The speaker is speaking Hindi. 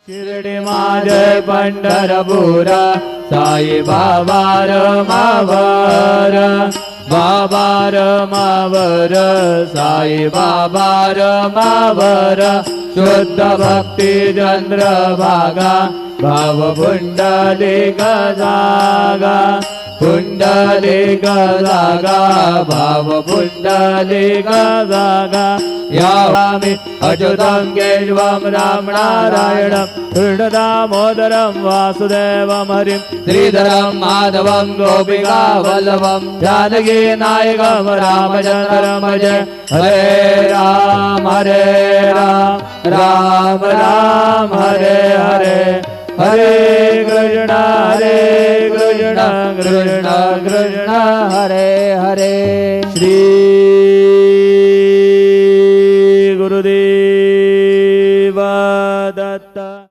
शिर्डी माझे पंढरपूर साई बाबा रमावर बाबा रमावर साई बाबा रमावर शुद्ध भक्ती चंद्रभागा भाव पुंडलिक जागा पुंडलिक जागा भाव पुंडलिक जागा यावामि अच्युतं केशवं राम नारायणं कृष्णदामोदरं वासुदेवं हरिं श्रीधरं माधवं गोपिका वल्लभं जानकी नायकं रामचन्द्रं जय हरे राम राम राम हरे हरे हरे कृष्ण कृष्ण कृष्ण हरे हरे